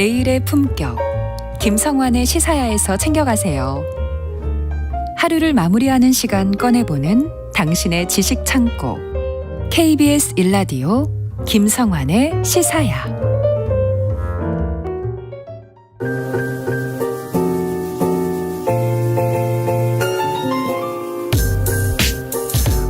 내일의 품격, 김성환의 시사야에서 챙겨가세요. 하루를 마무리하는 시간 꺼내보는 당신의 지식 창고, KBS 1라디오 김성환의 시사야.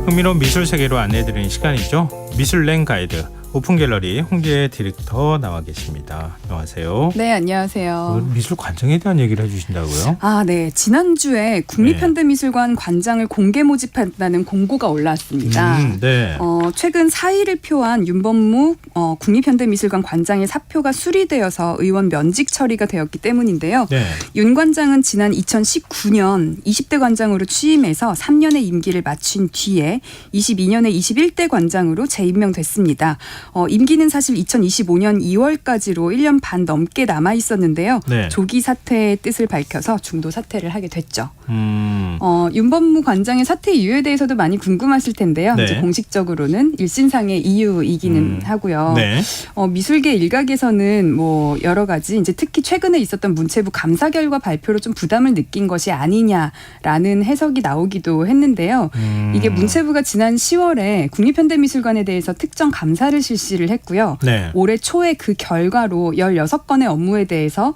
흥미로운 미술 세계로 안내해드리는 시간이죠. 미술랭 가이드 오픈갤러리 홍재 디렉터 나와 계십니다. 안녕하세요. 네, 안녕하세요. 미술 관장에 대한 얘기를 해주신다고요? 네. 지난주에 국립현대미술관 관장을 공개 모집한다는 공고가 올라왔습니다. 네. 최근 사의를 표한 윤범무 국립현대미술관 관장의 사표가 수리되어서 의원 면직 처리가 되었기 때문인데요. 네. 윤 관장은 지난 2019년 20대 관장으로 취임해서 3년의 임기를 마친 뒤에 22년에 21대 관장으로 재임명됐습니다. 임기는 사실 2025년 2월까지로 1년 반 넘게 남아 있었는데요. 네. 조기 사퇴의 뜻을 밝혀서 중도 사퇴를 하게 됐죠. 윤범무 관장의 사퇴 이유에 대해서도 많이 궁금하실 텐데요. 네. 이제 공식적으로는 일신상의 이유이기는 하고요. 네. 미술계 일각에서는 뭐 여러 가지 이제 특히 최근에 있었던 문체부 감사 결과 발표로 좀 부담을 느낀 것이 아니냐라는 해석이 나오기도 했는데요. 이게 문체부가 지난 10월에 국립현대미술관에 대해서 특정 감사를 실시를 했고요. 네. 올해 초에 그 결과로 16건의 업무에 대해서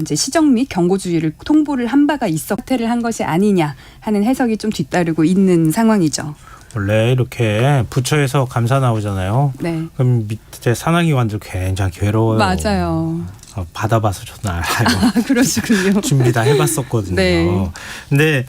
이제 시정 및 경고주의를 통보를 한 바가 있어 사퇴를 한 것이 아니냐 하는 해석이 좀 뒤따르고 있는 상황이죠. 원래 이렇게 부처에서 감사 나오잖아요. 네. 그럼 밑에 산하기관들 굉장히 괴로워요. 맞아요. 받아봐서 저는 알아요. 그러시군요. 준비 다 해봤었거든요. 네. 근데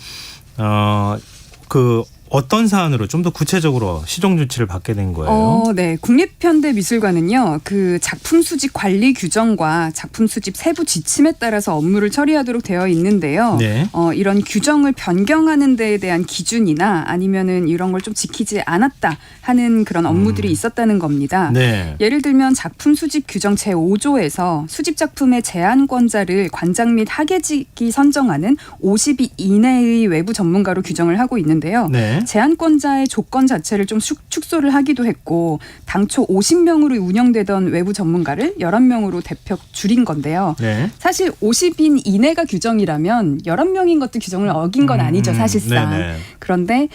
어떤 사안으로 좀 더 구체적으로 시정 조치를 받게 된 거예요? 네. 국립현대미술관은요. 그 작품 수집 관리 규정과 작품 수집 세부 지침에 따라서 업무를 처리하도록 되어 있는데요. 네. 이런 규정을 변경하는 데에 대한 기준이나 아니면은 이런 걸 좀 지키지 않았다 하는 그런 업무들이 있었다는 겁니다. 네. 예를 들면 작품 수집 규정 제5조에서 수집 작품의 제안권자를 관장 및 학예직이 선정하는 50위 이내의 외부 전문가로 규정을 하고 있는데요. 네. 제안권자의 조건 자체를 좀 축소를 하기도 했고 당초 50명으로 운영되던 외부 전문가를 11명으로 대폭 줄인 건데요. 네. 사실 50인 이내가 규정이라면 11명인 것도 규정을 어긴 건 아니죠, 사실상. 네네. 그런데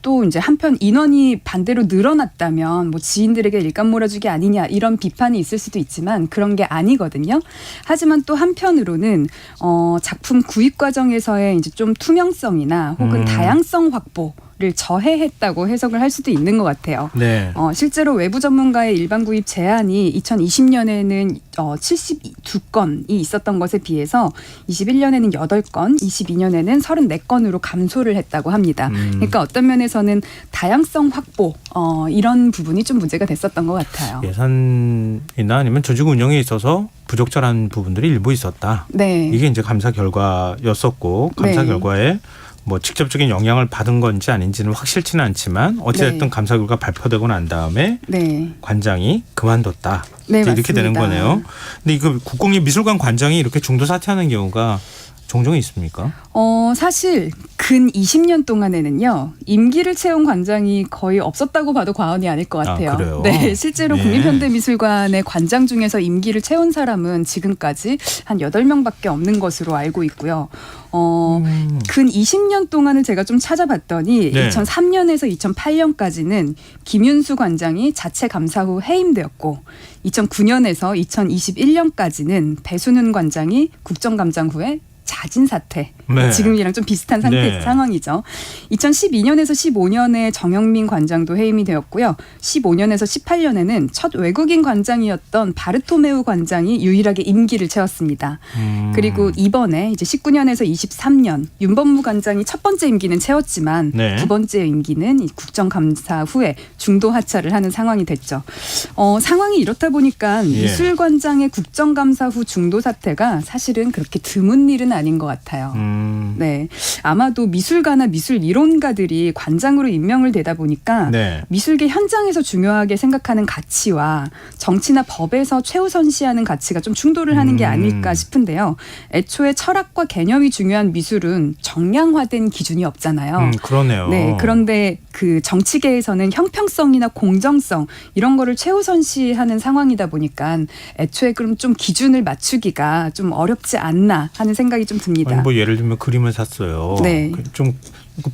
또 이제 한편 인원이 반대로 늘어났다면 뭐 지인들에게 일감 몰아주기 아니냐 이런 비판이 있을 수도 있지만 그런 게 아니거든요. 하지만 또 한편으로는 작품 구입 과정에서의 이제 좀 투명성이나 혹은 다양성 확보를 저해했다고 해석을 할 수도 있는 것 같아요. 네. 실제로 외부 전문가의 일반 구입 제한이 2020년에는 72건이 있었던 것에 비해서 21년에는 8건, 22년에는 34건으로 감소를 했다고 합니다. 그러니까 어떤 면에서는 다양성 확보 이런 부분이 좀 문제가 됐었던 것 같아요. 예산이나 아니면 조직 운영에 있어서 부적절한 부분들이 일부 있었다. 네. 이게 이제 감사 결과였었고 감사 네. 결과에 뭐 직접적인 영향을 받은 건지 아닌지는 확실치는 않지만 어찌됐든 네. 감사 결과 발표되고 난 다음에 네. 관장이 그만뒀다. 네, 이렇게 맞습니다. 되는 거네요. 근데 이거 국공립미술관 관장이 이렇게 중도 사퇴하는 경우가 종종 있습니까? 사실 근 20년 동안에는요. 임기를 채운 관장이 거의 없었다고 봐도 과언이 아닐 것 같아요. 그래요? 네, 실제로 네. 국립현대미술관의 관장 중에서 임기를 채운 사람은 지금까지 한 8명밖에 없는 것으로 알고 있고요. 근 20년 동안을 제가 좀 찾아봤더니 네. 2003년에서 2008년까지는 김윤수 관장이 자체 감사 후 해임되었고 2009년에서 2021년까지는 배순훈 관장이 국정감장 후에 자진 사퇴. 네. 지금이랑 좀 비슷한 네. 상황이죠. 2012년에서 15년에 정영민 관장도 해임이 되었고요. 15년에서 18년에는 첫 외국인 관장이었던 바르토메우 관장이 유일하게 임기를 채웠습니다. 그리고 이번에 이제 19년에서 23년 윤범무 관장이 첫 번째 임기는 채웠지만 네. 두 번째 임기는 국정감사 후에 중도 하차를 하는 상황이 됐죠. 상황이 이렇다 보니까 예. 미술관장의 국정감사 후 중도 사퇴가 사실은 그렇게 드문 일은 아닌 것 같아요. 음. 네, 아마도 미술가나 미술 이론가들이 관장으로 임명을 되다 보니까 네. 미술계 현장에서 중요하게 생각하는 가치와 정치나 법에서 최우선시하는 가치가 좀 충돌을 하는 게 아닐까 싶은데요. 애초에 철학과 개념이 중요한 미술은 정량화된 기준이 없잖아요. 그러네요. 네, 그런데 그 정치계에서는 형평성이나 공정성 이런 거를 최우선시하는 상황이다 보니까 애초에 그럼 좀 기준을 맞추기가 좀 어렵지 않나 하는 생각이 좀 듭니다. 아니, 뭐 예를 들면 그림을 샀어요. 네. 좀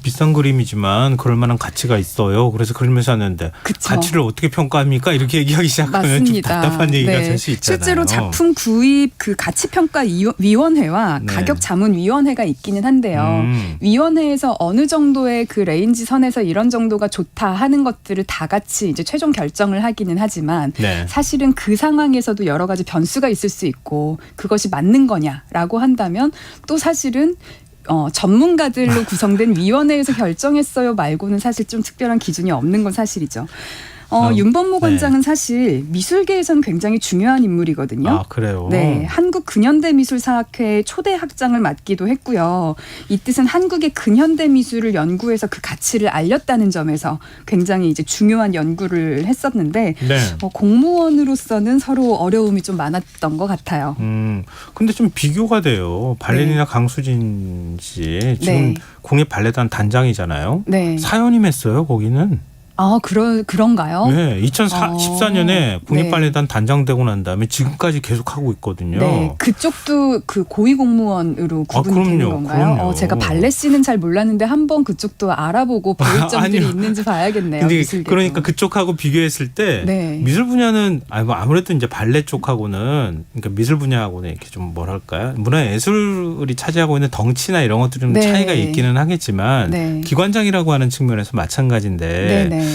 비싼 그림이지만 그럴 만한 가치가 있어요. 그래서 그림을 샀는데 그쵸. 가치를 어떻게 평가합니까? 이렇게 얘기하기 시작하면 맞습니다. 좀 답답한 얘기가 네. 될 수 있잖아요. 실제로 작품 구입 그 가치평가위원회와 네. 가격자문위원회가 있기는 한데요. 위원회에서 어느 정도의 그 레인지 선에서 이런 정도가 좋다 하는 것들을 다 같이 이제 최종 결정을 하기는 하지만 네. 사실은 그 상황에서도 여러 가지 변수가 있을 수 있고 그것이 맞는 거냐라고 한다면 또 사실은 전문가들로 구성된 위원회에서 결정했어요 말고는 사실 좀 특별한 기준이 없는 건 사실이죠. 윤범모 관장은 사실 미술계에서는 굉장히 중요한 인물이거든요. 아, 그래요? 네, 한국 근현대 미술사학회의 초대 학장을 맡기도 했고요. 이 뜻은 한국의 근현대 미술을 연구해서 그 가치를 알렸다는 점에서 굉장히 이제 중요한 연구를 했었는데 네. 공무원으로서는 서로 어려움이 좀 많았던 것 같아요. 근데 좀 비교가 돼요. 발레리나 강수진 씨 지금 네. 국립발레단 단장이잖아요. 네. 사연임했어요, 거기는. 아, 그런가요? 네, 2014년에 국립발레단 단장되고 난 다음에 지금까지 계속 하고 있거든요. 네, 그쪽도 그 고위공무원으로 구분이 되는 그럼요, 건가요? 그럼요. 제가 발레 씨는 잘 몰랐는데 한번 그쪽도 알아보고 배울 점들이 아니요. 있는지 봐야겠네요. 근데 미술계도. 그러니까 그쪽하고 비교했을 때 네. 미술 분야는 아무래도 이제 발레 쪽하고는 그러니까 미술 분야하고는 이렇게 좀 뭐랄까요? 문화예술이 차지하고 있는 덩치나 이런 것들이 좀 네. 차이가 있기는 하겠지만 네. 기관장이라고 하는 측면에서 마찬가지인데 네네.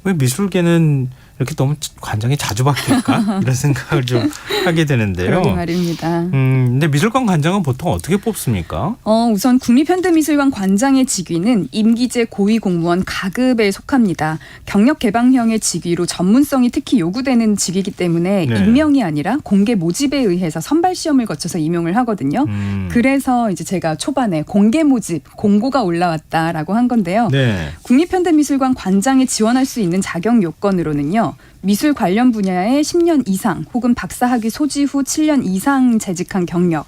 왜 미술계는 이렇게 너무 관장이 자주 바뀔까? 이런 생각을 좀 하게 되는데요. 그러게 말입니다. 근데 미술관 관장은 보통 어떻게 뽑습니까? 우선 국립현대미술관 관장의 직위는 임기제 고위공무원 가급에 속합니다. 경력 개방형의 직위로 전문성이 특히 요구되는 직위이기 때문에 네. 임명이 아니라 공개 모집에 의해서 선발 시험을 거쳐서 임용을 하거든요. 그래서 이제 제가 초반에 공개 모집 공고가 올라왔다라고 한 건데요. 네. 국립현대미술관 관장에 지원할 수 있는 자격 요건으로는요. 미술 관련 분야에 10년 이상 혹은 박사학위 소지 후 7년 이상 재직한 경력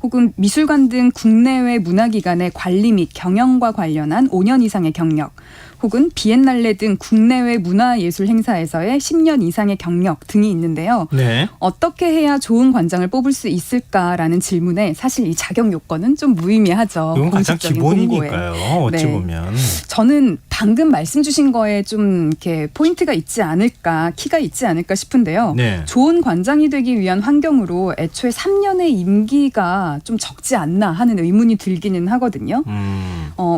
혹은 미술관 등 국내외 문화기관의 관리 및 경영과 관련한 5년 이상의 경력 혹은 비엔날레 등 국내외 문화예술 행사에서의 10년 이상의 경력 등이 있는데요. 네. 어떻게 해야 좋은 관장을 뽑을 수 있을까라는 질문에 사실 이 자격 요건은 좀 무의미하죠. 이건 가장 공식적인 공고에. 기본이니까요. 어찌 네. 보면. 저는 방금 말씀 주신 거에 좀 이렇게 포인트가 있지 않을까, 키가 있지 않을까 싶은데요. 네. 좋은 관장이 되기 위한 환경으로 애초에 3년의 임기가 좀 적지 않나 하는 의문이 들기는 하거든요.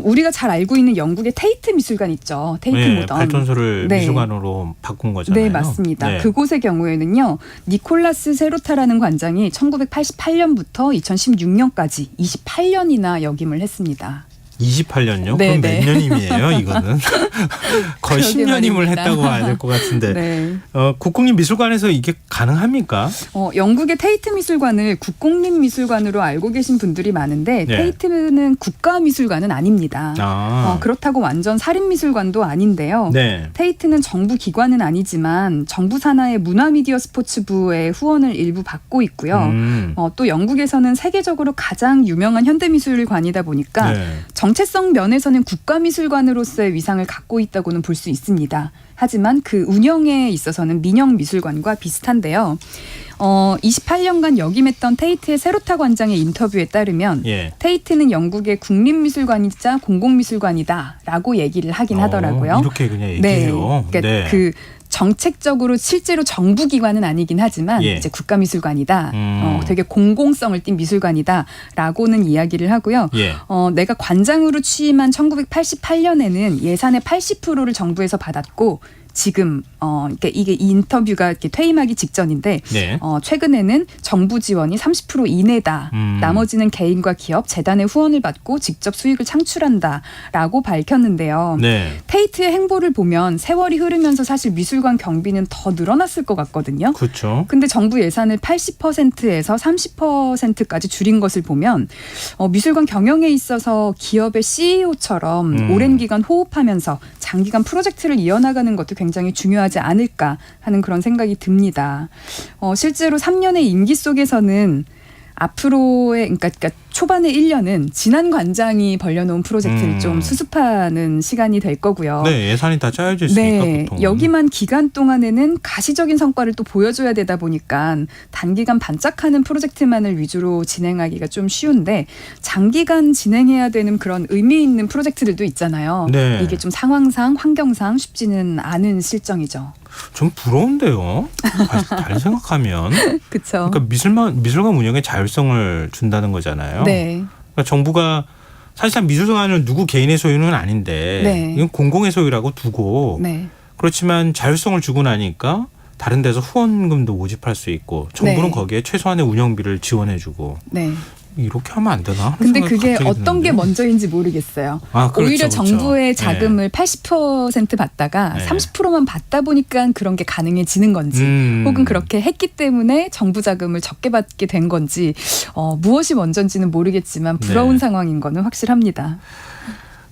우리가 잘 알고 있는 영국의 테이트 미술관 있죠. 테이트 네, 모던. 발전소를 네. 미술관으로 바꾼 거잖아요. 네, 맞습니다. 네. 그곳의 경우에는요. 니콜라스 세로타라는 관장이 1988년부터 2016년까지 28년이나 역임을 했습니다. 28년요? 네, 그럼 네. 몇 년임이에요, 이거는? 거의 그러게 10년임을 말입니다. 했다고 봐야 될 것 같은데. 네. 국국립미술관에서 이게 가능합니까? 영국의 테이트 미술관을 국공립미술관으로 알고 계신 분들이 많은데 네. 테이트는 국가미술관은 아닙니다. 아. 그렇다고 완전 살인미술관도 아닌데요. 네. 테이트는 정부 기관은 아니지만 정부 산하의 문화미디어 스포츠부의 후원을 일부 받고 있고요. 또 영국에서는 세계적으로 가장 유명한 현대미술관이다 보니까 네. 정체성 면에서는 국가미술관으로서의 위상을 갖고 있다고는 볼 수 있습니다. 하지만 그 운영에 있어서는 민영미술관과 비슷한데요. 28년간 역임했던 테이트의 세로타 관장의 인터뷰에 따르면 예. 테이트는 영국의 국립미술관이자 공공미술관이다라고 얘기를 하긴 하더라고요. 이렇게 그냥 얘기해요. 그러니까 네. 그 정책적으로 실제로 정부 기관은 아니긴 하지만 예. 이제 국가미술관이다. 되게 공공성을 띈 미술관이다라고는 이야기를 하고요. 예. 내가 관장으로 취임한 1988년에는 예산의 80%를 정부에서 받았고 지금 그러니까 이게 이 인터뷰가 이렇게 퇴임하기 직전인데 네. 최근에는 정부 지원이 30% 이내다. 나머지는 개인과 기업, 재단의 후원을 받고 직접 수익을 창출한다라고 밝혔는데요. 네. 테이트의 행보를 보면 세월이 흐르면서 사실 미술관 경비는 더 늘어났을 것 같거든요. 그렇죠. 근데 정부 예산을 80%에서 30%까지 줄인 것을 보면 미술관 경영에 있어서 기업의 CEO처럼 오랜 기간 호흡하면서 장기간 프로젝트를 이어나가는 것도 굉장히 중요하지 않을까 하는 그런 생각이 듭니다. 실제로 3년의 임기 속에서는 앞으로의 그러니까 초반의 1년은 지난 관장이 벌려놓은 프로젝트를 좀 수습하는 시간이 될 거고요. 네, 예산이 다 짜여져 있으니까 네, 보통. 여기만 기간 동안에는 가시적인 성과를 또 보여줘야 되다 보니까 단기간 반짝하는 프로젝트만을 위주로 진행하기가 좀 쉬운데 장기간 진행해야 되는 그런 의미 있는 프로젝트들도 있잖아요. 네. 이게 좀 상황상 환경상 쉽지는 않은 실정이죠. 좀 부러운데요. 잘 생각하면. 그렇죠. 그러니까 미술관 운영에 자율성을 준다는 거잖아요. 네. 그러니까 정부가 사실상 미술관은 누구 개인의 소유는 아닌데 네. 이건 공공의 소유라고 두고 네. 그렇지만 자율성을 주고 나니까 다른 데서 후원금도 모집할 수 있고 정부는 네. 거기에 최소한의 운영비를 지원해주고 네. 이렇게 하면 안 되나? 하는 근데 생각이 그게 갑자기 어떤 게 드는데. 먼저인지 모르겠어요. 아, 그렇죠, 오히려 그렇죠. 정부의 네. 자금을 80% 받다가 네. 30%만 받다 보니까 그런 게 가능해지는 건지 혹은 그렇게 했기 때문에 정부 자금을 적게 받게 된 건지 무엇이 먼저인지는 모르겠지만 부러운 네. 상황인 거는 확실합니다.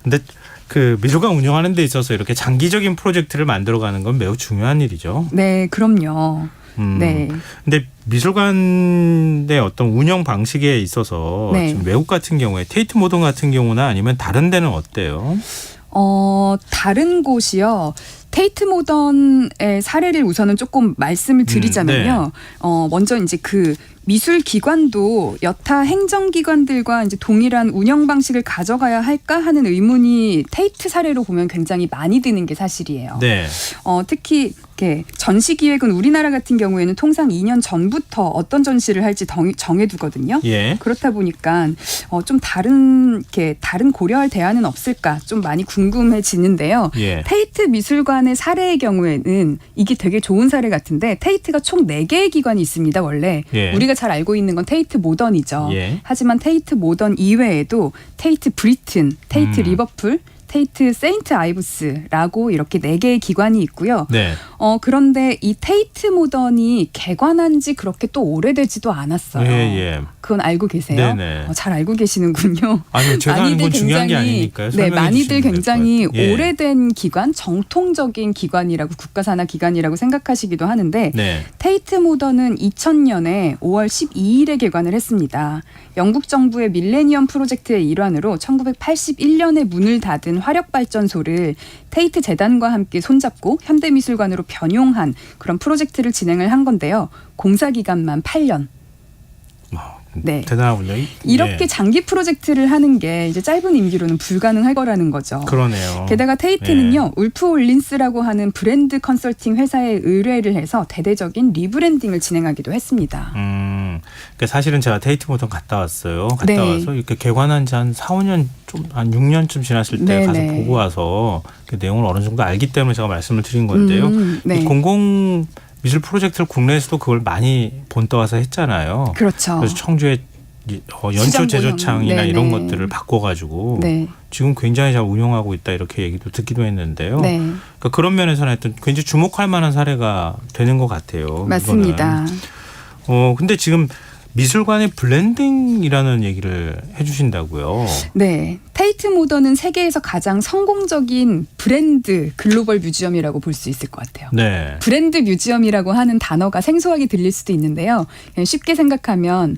근데 그 미술관 운영하는 데 있어서 이렇게 장기적인 프로젝트를 만들어가는 건 매우 중요한 일이죠. 네, 그럼요. 네. 근데 미술관의 어떤 운영 방식에 있어서 네. 지금 외국 같은 경우에 테이트 모던 같은 경우나 아니면 다른 데는 어때요? 다른 곳이요. 테이트 모던의 사례를 우선은 조금 말씀을 드리자면요. 먼저 이제 그 미술 기관도 여타 행정기관들과 이제 동일한 운영 방식을 가져가야 할까 하는 의문이 테이트 사례로 보면 굉장히 많이 드는 게 사실이에요. 네. 특히 이렇게 전시 기획은 우리나라 같은 경우에는 통상 2년 전부터 어떤 전시를 할지 정해두거든요. 예. 그렇다 보니까 좀 다른 고려할 대안은 없을까 좀 많이 궁금해지는데요. 예. 테이트 미술관의 사례의 경우에는 이게 되게 좋은 사례 같은데 테이트가 총 4개의 기관이 있습니다. 원래 예. 우리가 잘 알고 있는 건 테이트 모던이죠. 예. 하지만 테이트 모던 이외에도 테이트 브리튼, 테이트 리버풀, 테이트 세인트 아이브스라고 이렇게 4개의 기관이 있고요. 네. 그런데 이 테이트 모던이 개관한 지 그렇게 또 오래되지도 않았어요. 예. 그건 알고 계세요? 네네. 잘 알고 계시는군요. 아니 제가 아는 건 중요한 게 아니니까요. 네, 설명해 많이들 주시면 될 굉장히 것 같아요. 예. 오래된 기관, 정통적인 기관이라고 국가산하 기관이라고 생각하시기도 하는데 네. 테이트 모던은 2000년에 5월 12일에 개관을 했습니다. 영국 정부의 밀레니엄 프로젝트의 일환으로 1981년에 문을 닫은 화력발전소를 테이트 재단과 함께 손잡고 현대미술관으로 변용한 그런 프로젝트를 진행을 한 건데요. 공사 기간만 8년. 네. 대단하군요. 이렇게 예. 장기 프로젝트를 하는 게 이제 짧은 임기로는 불가능할 거라는 거죠. 그러네요. 게다가 테이트는요, 울프 올린스라고 하는 브랜드 컨설팅 회사에 의뢰를 해서 대대적인 리브랜딩을 진행하기도 했습니다. 그러니까 사실은 제가 테이트 모던 갔다 왔어요. 갔다 네. 와서 이렇게 개관한 지 한 4-5년 한 6년쯤 지났을 때 가서 네네. 보고 와서 그 내용을 어느 정도 알기 때문에 제가 말씀을 드린 건데요. 네. 이 공공 미술 프로젝트를 국내에서도 그걸 많이 본떠와서 했잖아요. 그렇죠. 그래서 청주의 연초 시장 제조창이나 네네. 이런 것들을 바꿔가지고 네. 지금 굉장히 잘 운영하고 있다 이렇게 얘기도 듣기도 했는데요. 네. 그러니까 그런 면에서는 하여튼 굉장히 주목할 만한 사례가 되는 것 같아요. 맞습니다. 이거는. 근데 지금 미술관의 블렌딩이라는 얘기를 해주신다고요. 네. 테이트 모던은 세계에서 가장 성공적인 브랜드 글로벌 뮤지엄이라고 볼 수 있을 것 같아요. 네. 브랜드 뮤지엄이라고 하는 단어가 생소하게 들릴 수도 있는데요. 그냥 쉽게 생각하면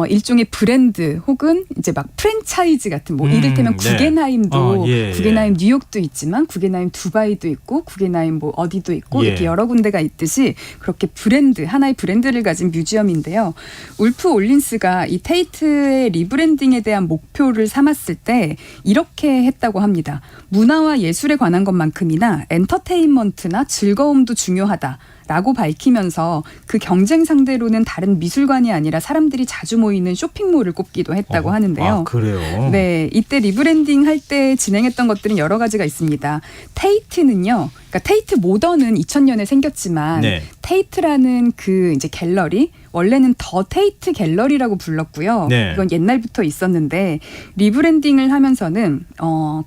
일종의 브랜드 혹은 이제 막 프랜차이즈 같은 뭐 이를테면 네. 구겐하임도 예. 구겐하임 뉴욕도 있지만 구겐하임 두바이도 있고 구겐하임 뭐 어디도 있고 예. 이렇게 여러 군데가 있듯이 그렇게 브랜드 하나의 브랜드를 가진 뮤지엄인데요. 울프 올린스가 이 테이트의 리브랜딩에 대한 목표를 삼았을 때 했는데 이렇게 했다고 합니다. 문화와 예술에 관한 것만큼이나 엔터테인먼트나 즐거움도 중요하다. 라고 밝히면서 그 경쟁 상대로는 다른 미술관이 아니라 사람들이 자주 모이는 쇼핑몰을 꼽기도 했다고 하는데요. 아, 그래요? 네, 이때 리브랜딩 할 때 진행했던 것들은 여러 가지가 있습니다. 테이트는요, 그러니까 테이트 모던은 2000년에 생겼지만 네. 테이트라는 그 이제 갤러리 원래는 더 테이트 갤러리라고 불렀고요. 네. 이건 옛날부터 있었는데 리브랜딩을 하면서는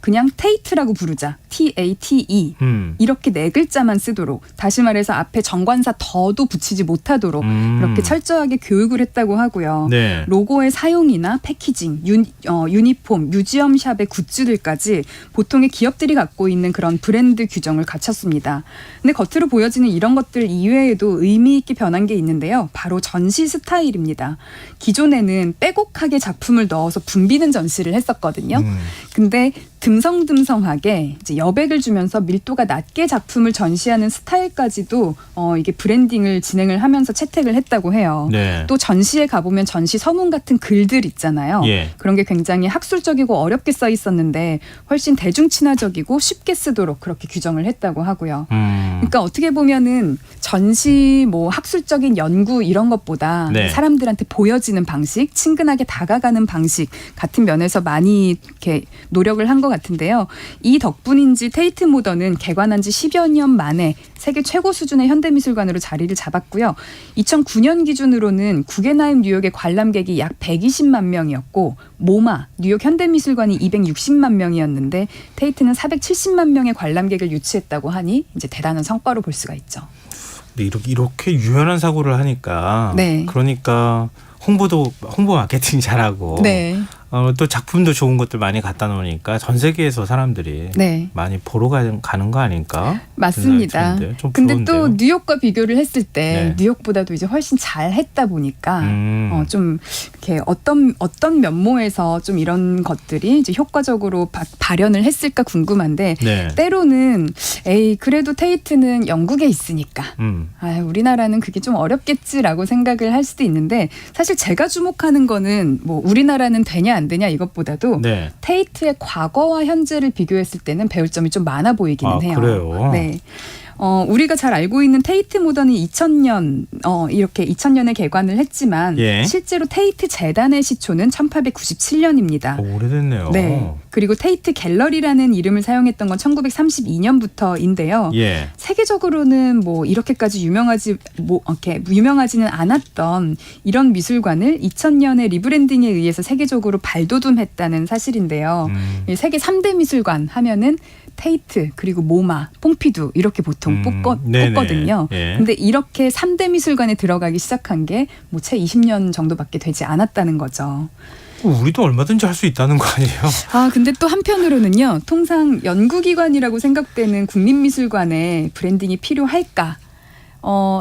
그냥 테이트라고 부르자. TATE 이렇게 네 글자만 쓰도록 다시 말해서 앞에 정관사 더도 붙이지 못하도록 이렇게 철저하게 교육을 했다고 하고요. 네. 로고의 사용이나 패키징, 유니폼, 뮤지엄샵의 굿즈들까지 보통의 기업들이 갖고 있는 그런 브랜드 규정을 갖췄습니다. 근데 겉으로 보여지는 이런 것들 이외에도 의미 있게 변한 게 있는데요. 바로 전시 스타일입니다. 기존에는 빼곡하게 작품을 넣어서 붐비는 전시를 했었거든요. 근데 듬성듬성하게 이제 여백을 주면서 밀도가 낮게 작품을 전시하는 스타일까지도 이게 브랜딩을 진행을 하면서 채택을 했다고 해요. 네. 또 전시에 가보면 전시 서문 같은 글들 있잖아요. 예. 그런 게 굉장히 학술적이고 어렵게 써 있었는데 훨씬 대중 친화적이고 쉽게 쓰도록 그렇게 규정을 했다고 하고요. 그러니까 어떻게 보면은 전시 뭐 학술적인 연구 이런 것보다 네. 사람들한테 보여지는 방식, 친근하게 다가가는 방식 같은 면에서 많이 이렇게 노력을 한 것 같은데요. 이 덕분인지 테이트 모던은 개관한 지 10여 년 만에 세계 최고 수준의 현대미술관으로 자리를 잡았고요. 2009년 기준으로는 구겐하임 뉴욕의 관람객이 약 120만 명이었고 모마 뉴욕 현대미술관이 260만 명이었는데 테이트는 470만 명의 관람객을 유치했다고 하니 이제 대단한 성과로 볼 수가 있죠. 근데 이렇게 유연한 사고를 하니까 네. 그러니까 홍보 마케팅 잘하고 네. 또 작품도 좋은 것들 많이 갖다 놓으니까 전 세계에서 사람들이 네. 많이 보러 가는 거 아닐까? 맞습니다. 좀 근데 부러운데요. 또 뉴욕과 비교를 했을 때 네. 뉴욕보다도 이제 훨씬 잘 했다 보니까 좀 이렇게 어떤 면모에서 좀 이런 것들이 이제 효과적으로 발현을 했을까 궁금한데 네. 때로는 그래도 테이트는 영국에 있으니까 우리나라는 그게 좀 어렵겠지라고 생각을 할 수도 있는데 사실 제가 주목하는 거는 뭐 우리나라는 되냐 안 되냐 이것보다도 네. 테이트의 과거와 현재를 비교했을 때는 배울 점이 좀 많아 보이기는 해요. 그래요? 네. 우리가 잘 알고 있는 테이트 모던이 2000년 이렇게 2000년에 개관을 했지만 예. 실제로 테이트 재단의 시초는 1897년입니다. 오래됐네요. 네. 그리고 테이트 갤러리라는 이름을 사용했던 건 1932년부터인데요. 예. 세계적으로는 뭐 이렇게까지 유명하지는 않았던 이런 미술관을 2000년에 리브랜딩에 의해서 세계적으로 발돋움했다는 사실인데요. 세계 3대 미술관 하면은 테이트 그리고 모마, 퐁피두 이렇게 보통 뽑거든요. 예. 근데 이렇게 3대 미술관에 들어가기 시작한 게 뭐 채 20년 정도밖에 되지 않았다는 거죠. 우리도 얼마든지 할 수 있다는 거 아니에요? 근데 또 한편으로는요. 통상 연구기관이라고 생각되는 국립미술관에 브랜딩이 필요할까?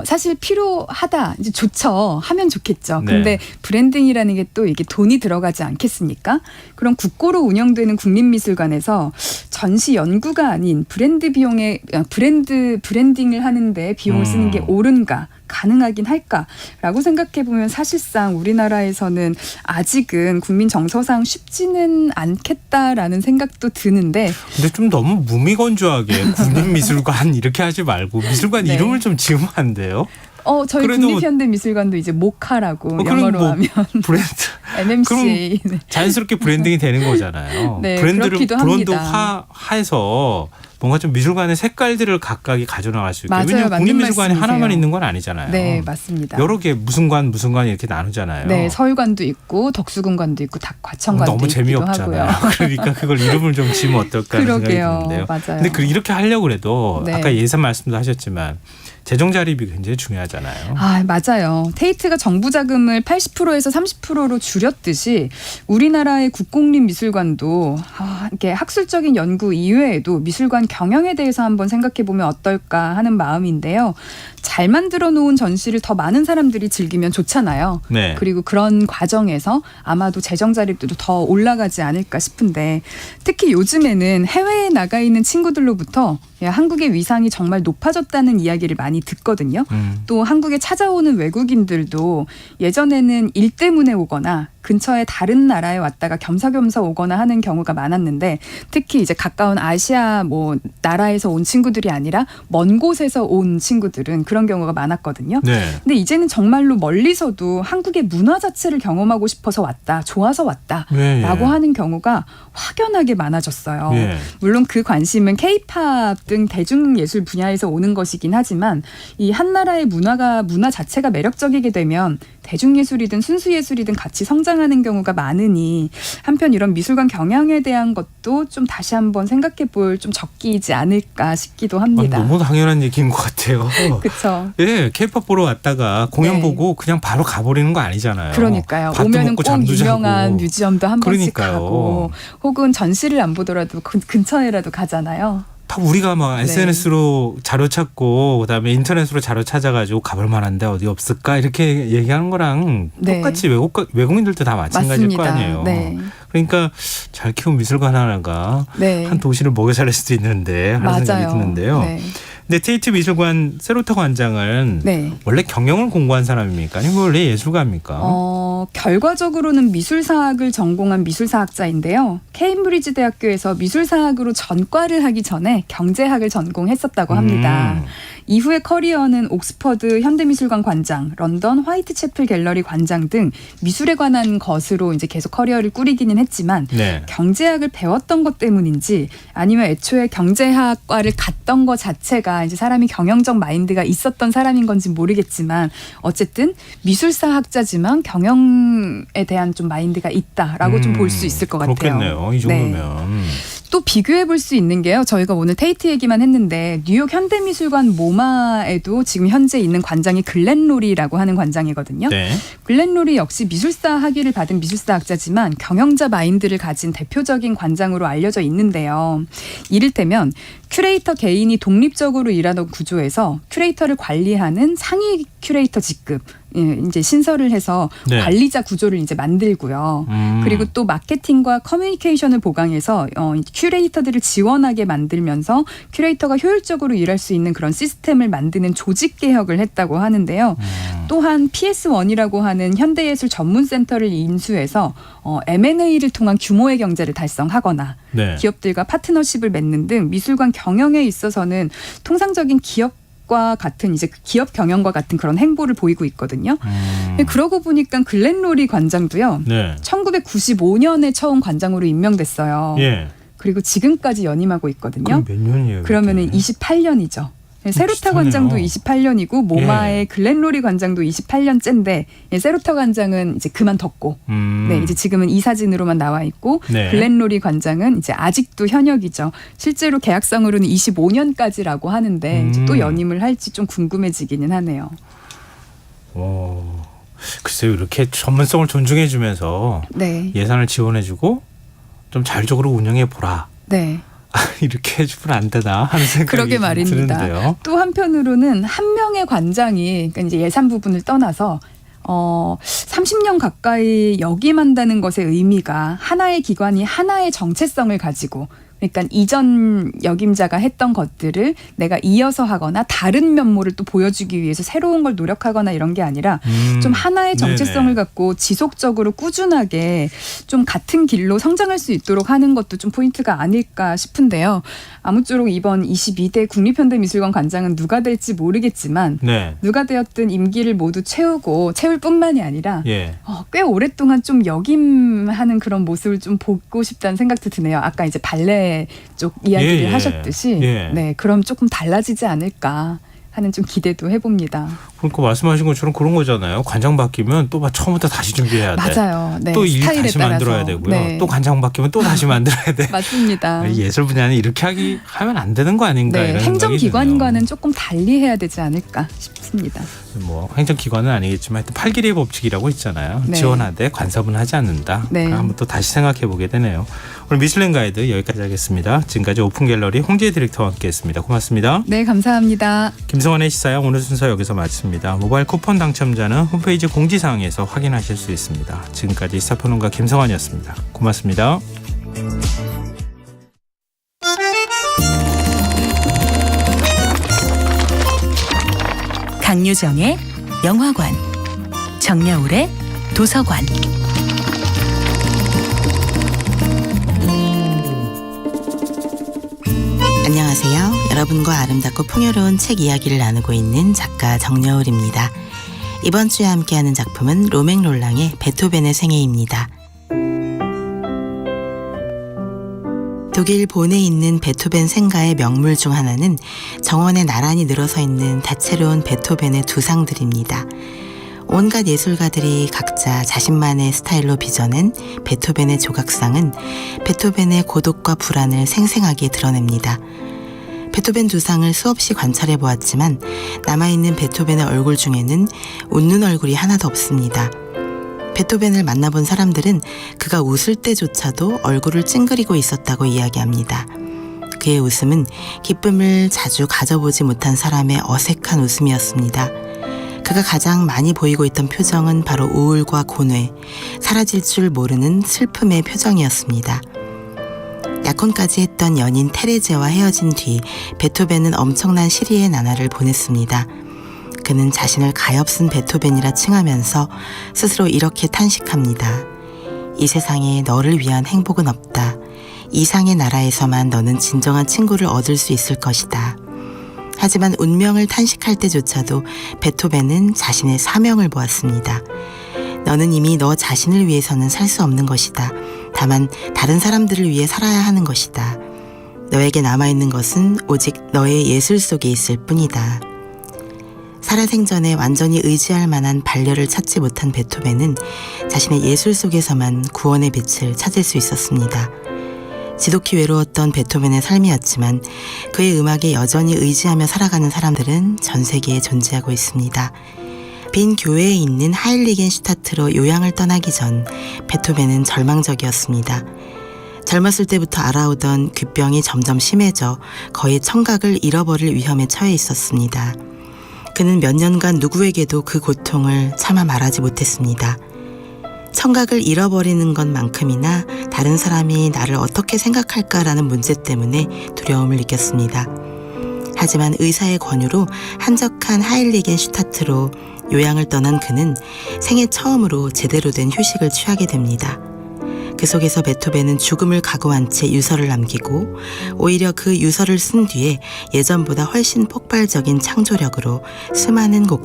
사실 필요하다. 이제 좋죠. 하면 좋겠죠. 네. 근데 브랜딩이라는 게 또 이게 돈이 들어가지 않겠습니까? 그럼 국고로 운영되는 국립미술관에서 전시 연구가 아닌 브랜딩을 하는데 비용을 쓰는 게 옳은가? 가능하긴 할까라고 생각해 보면 사실상 우리나라에서는 아직은 국민 정서상 쉽지는 않겠다라는 생각도 드는데 근데 좀 너무 무미건조하게 국립미술관 이렇게 하지 말고 미술관 네. 이름을 좀 지으면 안 돼요? 저희 그래도 국립현대미술관도 이제 모카라고 그럼 영어로 뭐 하면 브랜드 MMCA. 네. 자연스럽게 브랜딩이 되는 거잖아요. 네, 브랜드를 그렇기도 합니다. 브랜드화해서 뭔가 좀 미술관의 색깔들을 각각이 가져나갈 수 있게. 맞아요. 왜냐하면 맞는 국립미술관이 말씀이세요. 하나만 있는 건 아니잖아요. 네, 맞습니다. 여러 개 무슨 관 이렇게 나누잖아요. 네, 서울관도 있고 덕수궁관도 있고 과천관도 너무 있기도 재미없잖아요. 하고요. 그러니까 그걸 이름을 좀 지으면 어떨까 하는 생각이 그러게요. 드는데요. 맞아요. 근데 이렇게 하려고 해도 네. 아까 예산 말씀도 하셨지만 재정 자립이 굉장히 중요하잖아요. 맞아요. 테이트가 정부 자금을 80%에서 30%로 줄였듯이 우리나라의 국공립미술관도 이렇게 학술적인 연구 이외에도 미술관 경영에 대해서 한번 생각해 보면 어떨까 하는 마음인데요. 잘 만들어 놓은 전시를 더 많은 사람들이 즐기면 좋잖아요. 네. 그리고 그런 과정에서 아마도 재정 자립도 더 올라가지 않을까 싶은데 특히 요즘에는 해외에 나가 있는 친구들로부터 한국의 위상이 정말 높아졌다는 이야기를 많이 듣거든요. 또 한국에 찾아오는 외국인들도 예전에는 일 때문에 오거나 근처에 다른 나라에 왔다가 겸사겸사 오거나 하는 경우가 많았는데 특히 이제 가까운 아시아 뭐 나라에서 온 친구들이 아니라 먼 곳에서 온 친구들은 그런 경우가 많았거든요. 네. 근데 이제는 정말로 멀리서도 한국의 문화 자체를 경험하고 싶어서 왔다, 좋아서 왔다라고 예, 예. 하는 경우가 확연하게 많아졌어요. 예. 물론 그 관심은 K-팝 등 대중예술 분야에서 오는 것이긴 하지만 이 한 나라의 문화 자체가 매력적이게 되면 대중예술이든 순수예술이든 같이 성장하는 경우가 많으니 한편 이런 미술관 경영에 대한 것도 좀 다시 한번 생각해 볼 좀 적기이지 않을까 싶기도 합니다. 너무 당연한 얘기인 것 같아요. 그렇죠. 예, 케이팝 보러 왔다가 공연 네. 보고 그냥 바로 가버리는 거 아니잖아요. 그러니까요. 밥도 오면은 먹고 꼭 잠도 유명한 자고. 뮤지엄도 한 번씩 그러니까요. 가고 혹은 전시를 안 보더라도 근처에라도 가잖아요. 다 우리가 막 네. SNS로 자료 찾고 그다음에 인터넷으로 자료 찾아가지고 가볼 만한데 어디 없을까 이렇게 얘기하는 거랑 네. 똑같이 외국인들도 다 마찬가지일 거 맞습니다. 아니에요. 네. 그러니까 잘 키운 미술관 하나가 네. 한 도시를 먹여 살릴 수도 있는데 하는 생각이 맞아요. 드는데요. 네. 근데 테이트 미술관 세로타 관장은 네. 원래 경영을 공부한 사람입니까? 아니면 원래 예술가입니까? 결과적으로는 미술사학을 전공한 미술사학자인데요. 케임브리지 대학교에서 미술사학으로 전과를 하기 전에 경제학을 전공했었다고 합니다. 이후의 커리어는 옥스퍼드 현대미술관 관장, 런던 화이트채플 갤러리 관장 등 미술에 관한 것으로 이제 계속 커리어를 꾸리기는 했지만 네. 경제학을 배웠던 것 때문인지 아니면 애초에 경제학과를 갔던 것 자체가 이제 사람이 경영적 마인드가 있었던 사람인 건지 모르겠지만 어쨌든 미술사학자지만 경영에 대한 좀 마인드가 있다라고 좀 볼 수 있을 것 같아요. 그렇겠네요. 이 정도면. 또 비교해 볼 수 있는 게요. 저희가 오늘 테이트 얘기만 했는데 뉴욕 현대미술관 모마에도 지금 현재 있는 관장이 글렌 로리라고 하는 관장이거든요. 네. 글렌 로리 역시 미술사 학위를 받은 미술사학자지만 경영자 마인드를 가진 대표적인 관장으로 알려져 있는데요. 이를테면 큐레이터 개인이 독립적으로 일하던 구조에서 큐레이터를 관리하는 상위 큐레이터 직급 이제 신설을 해서 네. 관리자 구조를 이제 만들고요. 그리고 또 마케팅과 커뮤니케이션을 보강해서 큐레이터들을 지원하게 만들면서 큐레이터가 효율적으로 일할 수 있는 그런 시스템을 만드는 조직 개혁을 했다고 하는데요. 또한 PS1이라고 하는 현대예술 전문센터를 인수해서 M&A를 통한 규모의 경제를 달성하거나 네. 기업들과 파트너십을 맺는 등 미술관 경영에 있어서는 통상적인 기업과 같은 이제 기업 경영과 같은 그런 행보를 보이고 있거든요. 그러고 보니까 글렌 로리 관장도요. 네. 1995년에 처음 관장으로 임명됐어요. 예. 그리고 지금까지 연임하고 있거든요. 그럼 몇 년이에요? 그러면은 그게? 28년이죠. 세로타 비슷하네요. 관장도 28년이고 모마의 글렌 로리 관장도 28년째인데 세로타 관장은 이제 그만뒀고 네, 이제 지금은 이 사진으로만 나와 있고 네. 글렌 로리 관장은 이제 아직도 현역이죠. 실제로 계약상으로는 25년까지라고 하는데 이제 또 연임을 할지 좀 궁금해지기는 하네요. 글쎄요, 이렇게 전문성을 존중해주면서 네. 예산을 지원해주고 좀 자율적으로 운영해보라. 네. 이렇게 해주면 안 되나 하는 생각이 그러게 말입니다. 드는데요. 또 한편으로는 한 명의 관장이 그러니까 이제 예산 부분을 떠나서 30년 가까이 역임한다는 것의 의미가 하나의 기관이 하나의 정체성을 가지고 그러니까 이전 역임자가 했던 것들을 내가 이어서 하거나 다른 면모를 또 보여주기 위해서 새로운 걸 노력하거나 이런 게 아니라 좀 하나의 정체성을 네네. 갖고 지속적으로 꾸준하게 좀 같은 길로 성장할 수 있도록 하는 것도 좀 포인트가 아닐까 싶은데요. 아무쪼록 이번 22대 국립현대미술관 관장은 누가 될지 모르겠지만 네. 누가 되었든 임기를 모두 채울 뿐만이 아니라 예. 꽤 오랫동안 좀 역임하는 그런 모습을 좀 보고 싶다는 생각도 드네요. 아까 이제 발레 쪽 이야기를 예, 예. 하셨듯이 예. 네, 그럼 조금 달라지지 않을까 하는 좀 기대도 해봅니다. 그러니까 말씀하신 것처럼 그런 거잖아요. 관장 바뀌면 또 처음부터 다시 준비해야 돼. 맞아요. 네, 또 일 스타일에 다시 따라서. 만들어야 되고요. 네. 또 관장 바뀌면 또 다시 만들어야 돼. 맞습니다. 예술 분야는 이렇게 하면 안 되는 거 아닌가 네, 이런 행정기관과는 생각이 조금 달리 해야 되지 않을까 싶습니다. 드네요. 뭐 행정기관은 아니겠지만 하여튼 8길이의 법칙이라고 있잖아요. 네. 지원하되 간섭은 하지 않는다. 네. 한번 또 다시 생각해 보게 되네요. 오늘 미슐랭 가이드 여기까지 하겠습니다. 지금까지 오픈갤러리 홍지혜 디렉터와 함께했습니다. 고맙습니다. 네, 감사합니다. 김성환의 시사양 오늘 순서 여기서 마칩니다. 모바일 쿠폰 당첨자는 홈페이지 공지사항에서 확인하실 수 있습니다. 지금까지 시사평론가 김성환이었습니다. 고맙습니다. 강유정의 영화관, 정여울의 도서관. 안녕하세요. 여러분과 아름답고 풍요로운 책 이야기를 나누고 있는 작가 정여울입니다. 이번 주에 함께하는 작품은 로맹 롤랑의 베토벤의 생애입니다. 독일 본에 있는 베토벤 생가의 명물 중 하나는 정원에 나란히 늘어서 있는 다채로운 베토벤의 두상들입니다. 온갖 예술가들이 각자 자신만의 스타일로 빚어낸 베토벤의 조각상은 베토벤의 고독과 불안을 생생하게 드러냅니다. 베토벤 두상을 수없이 관찰해 보았지만 남아있는 베토벤의 얼굴 중에는 웃는 얼굴이 하나도 없습니다. 베토벤을 만나본 사람들은 그가 웃을 때조차도 얼굴을 찡그리고 있었다고 이야기합니다. 그의 웃음은 기쁨을 자주 가져보지 못한 사람의 어색한 웃음이었습니다. 그가 가장 많이 보이고 있던 표정은 바로 우울과 고뇌, 사라질 줄 모르는 슬픔의 표정이었습니다. 약혼까지 했던 연인 테레제와 헤어진 뒤 베토벤은 엄청난 시리의 나날을 보냈습니다. 그는 자신을 가엾은 베토벤이라 칭하면서 스스로 이렇게 탄식합니다. 이 세상에 너를 위한 행복은 없다. 이상의 나라에서만 너는 진정한 친구를 얻을 수 있을 것이다. 하지만 운명을 탄식할 때조차도 베토벤은 자신의 사명을 보았습니다. 너는 이미 너 자신을 위해서는 살 수 없는 것이다. 다만 다른 사람들을 위해 살아야 하는 것이다. 너에게 남아있는 것은 오직 너의 예술 속에 있을 뿐이다. 살아생전에 완전히 의지할 만한 반려를 찾지 못한 베토벤은 자신의 예술 속에서만 구원의 빛을 찾을 수 있었습니다. 지독히 외로웠던 베토벤의 삶이었지만 그의 음악에 여전히 의지하며 살아가는 사람들은 전 세계에 존재하고 있습니다. 빈 교회에 있는 하일리겐슈타트로 요양을 떠나기 전 베토벤은 절망적이었습니다. 젊었을 때부터 알아오던 귀병이 점점 심해져 거의 청각을 잃어버릴 위험에 처해 있었습니다. 그는 몇 년간 누구에게도 그 고통을 차마 말하지 못했습니다. 청각을 잃어버리는 것만큼이나 다른 사람이 나를 어떻게 생각할까라는 문제 때문에 두려움을 느꼈습니다. 하지만 의사의 권유로 한적한 하일리겐슈타트로 요양을 떠난 그는 생애 처음으로 제대로 된 휴식을 취하게 됩니다. 그 속에서 베토벤은 죽음을 각오한 채 유서를 남기고 오히려 그 유서를 쓴 뒤에 예전보다 훨씬 폭발적인 창조력으로 수많은 곡들을